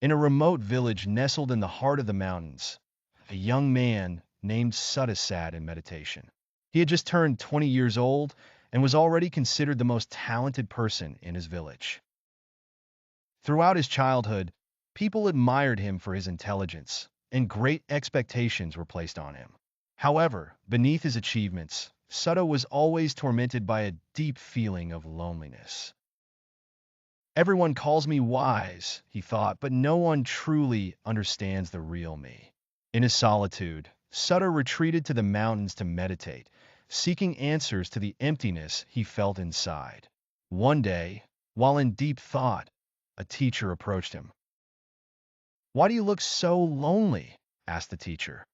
In a remote village nestled in the heart of the mountains, a young man named Sutta sat in meditation. He had just turned 20 years old and was already considered the most talented person in his village. Throughout his childhood, people admired him for his intelligence, and great expectations were placed on him. However, beneath his achievements, Sutta was always tormented by a deep feeling of loneliness. Everyone calls me wise, he thought, but no one truly understands the real me. In his solitude, Sutta retreated to the mountains to meditate, seeking answers to the emptiness he felt inside. One day, while in deep thought, a teacher approached him. "Why do you look so lonely?" asked the teacher.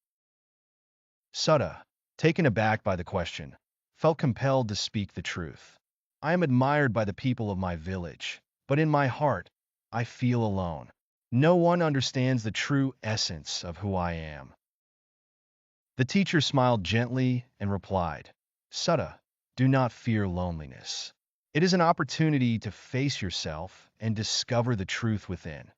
Sutta, taken aback by the question, felt compelled to speak the truth. "I am admired by the people of my village, but in my heart, I feel alone. No one understands the true essence of who I am." The teacher smiled gently and replied, "Sutta, do not fear loneliness. It is an opportunity to face yourself and discover the truth within."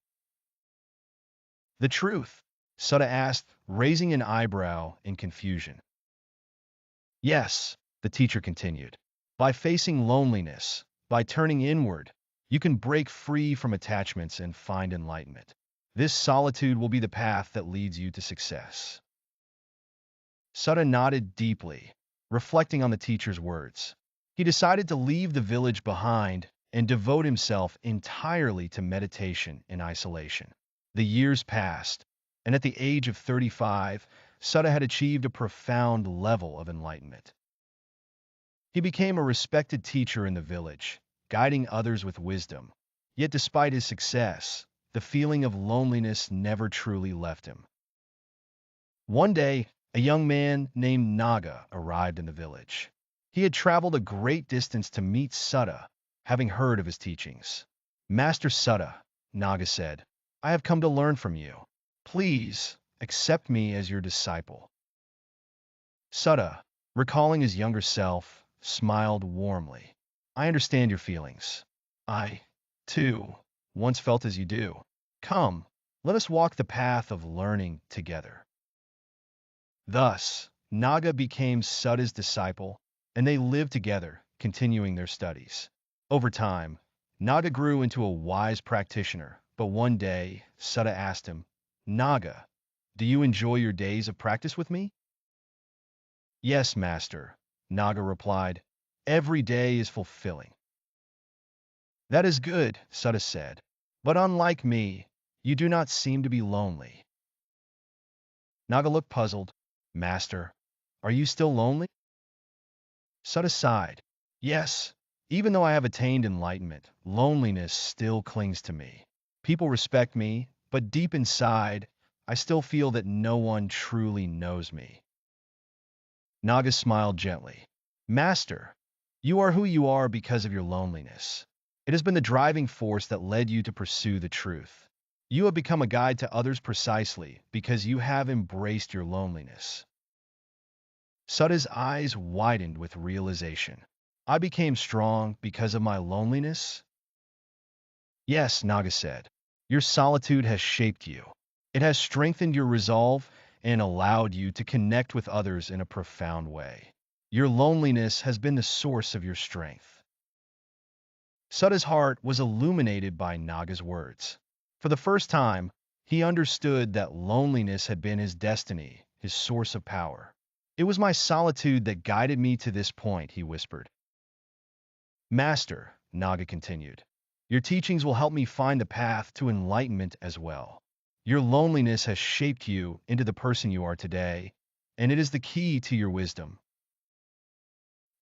"The truth?" Sutta asked, raising an eyebrow in confusion. "Yes," the teacher continued. "By facing loneliness, by turning inward, you can break free from attachments and find enlightenment. This solitude will be the path that leads you to success." Sutta nodded deeply, reflecting on the teacher's words. He decided to leave the village behind and devote himself entirely to meditation in isolation. The years passed, and at the age of 35, Sutta had achieved a profound level of enlightenment. He became a respected teacher in the village, guiding others with wisdom. Yet despite his success, the feeling of loneliness never truly left him. One day, a young man named Naga arrived in the village. He had traveled a great distance to meet Sutta, having heard of his teachings. "Master Sutta," Naga said, "I have come to learn from you. Please, accept me as your disciple." Sutta, recalling his younger self, smiled warmly. "I understand your feelings. I, too, once felt as you do. Come, let us walk the path of learning together." Thus, Naga became Sutta's disciple, and they lived together, continuing their studies. Over time, Naga grew into a wise practitioner, but one day, Sutta asked him, "Naga, do you enjoy your days of practice with me?" "Yes, master," Naga replied. "Every day is fulfilling." "That is good," Sutta said. "But unlike me, you do not seem to be lonely." Naga looked puzzled. "Master, are you still lonely?" Sutta sighed. "Yes, even though I have attained enlightenment, loneliness still clings to me. People respect me, but deep inside, I still feel that no one truly knows me." Naga smiled gently. "Master, you are who you are because of your loneliness. It has been the driving force that led you to pursue the truth. You have become a guide to others precisely because you have embraced your loneliness." Sutta's eyes widened with realization. "I became strong because of my loneliness?" "Yes," Naga said. "Your solitude has shaped you. It has strengthened your resolve and allowed you to connect with others in a profound way. Your loneliness has been the source of your strength." Sutta's heart was illuminated by Naga's words. For the first time, he understood that loneliness had been his destiny, his source of power. "It was my solitude that guided me to this point," he whispered. "Master," Naga continued, "your teachings will help me find the path to enlightenment as well. Your loneliness has shaped you into the person you are today, and it is the key to your wisdom."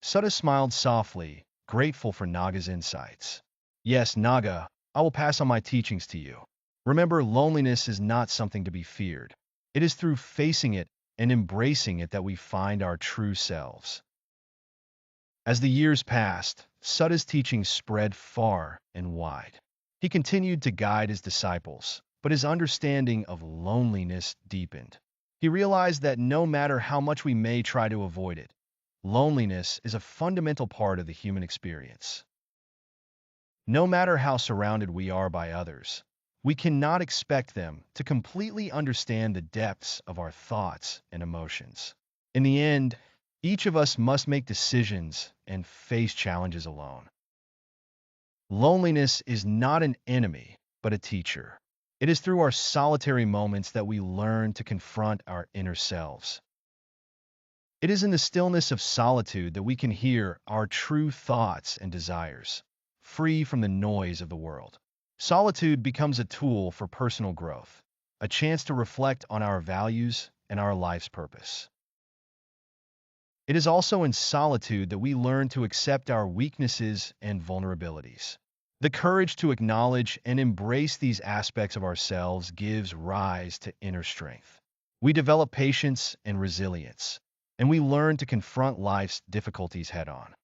Sutta smiled softly, grateful for Naga's insights. "Yes, Naga, I will pass on my teachings to you. Remember, loneliness is not something to be feared. It is through facing it and embracing it that we find our true selves." As the years passed, Sutta's teachings spread far and wide. He continued to guide his disciples, but his understanding of loneliness deepened. He realized that no matter how much we may try to avoid it, loneliness is a fundamental part of the human experience. No matter how surrounded we are by others, We cannot expect them to completely understand the depths of our thoughts and emotions. In the end, each of us must make decisions and face challenges alone. Loneliness is not an enemy, but a teacher. It is through our solitary moments that we learn to confront our inner selves. It is in the stillness of solitude that we can hear our true thoughts and desires, free from the noise of the world. Solitude becomes a tool for personal growth, a chance to reflect on our values and our life's purpose. It is also in solitude that we learn to accept our weaknesses and vulnerabilities. The courage to acknowledge and embrace these aspects of ourselves gives rise to inner strength. We develop patience and resilience, and we learn to confront life's difficulties head-on.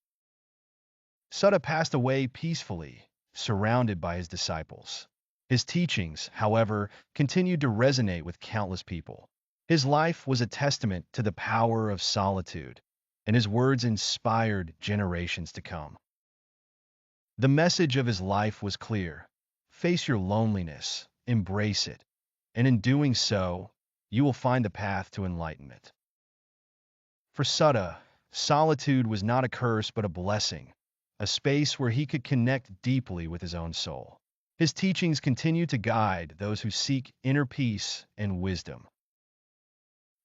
Sutta passed away peacefully, surrounded by his disciples. His teachings, however, continued to resonate with countless people. His life was a testament to the power of solitude, and his words inspired generations to come. The message of his life was clear: face your loneliness, embrace it, and in doing so, you will find the path to enlightenment. For Sutta, solitude was not a curse but a blessing, a space where he could connect deeply with his own soul. His teachings continue to guide those who seek inner peace and wisdom.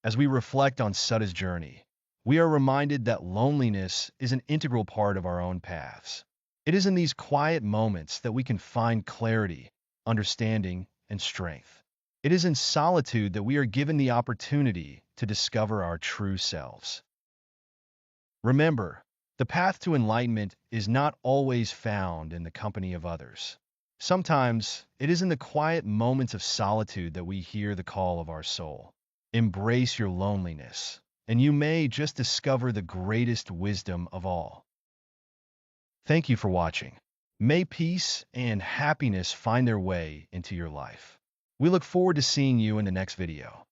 As we reflect on Sutta's journey, we are reminded that loneliness is an integral part of our own paths. It is in these quiet moments that we can find clarity, understanding, and strength. It is in solitude that we are given the opportunity to discover our true selves. Remember, the path to enlightenment is not always found in the company of others. Sometimes, it is in the quiet moments of solitude that we hear the call of our soul. Embrace your loneliness, and you may just discover the greatest wisdom of all. Thank you for watching. May peace and happiness find their way into your life. We look forward to seeing you in the next video.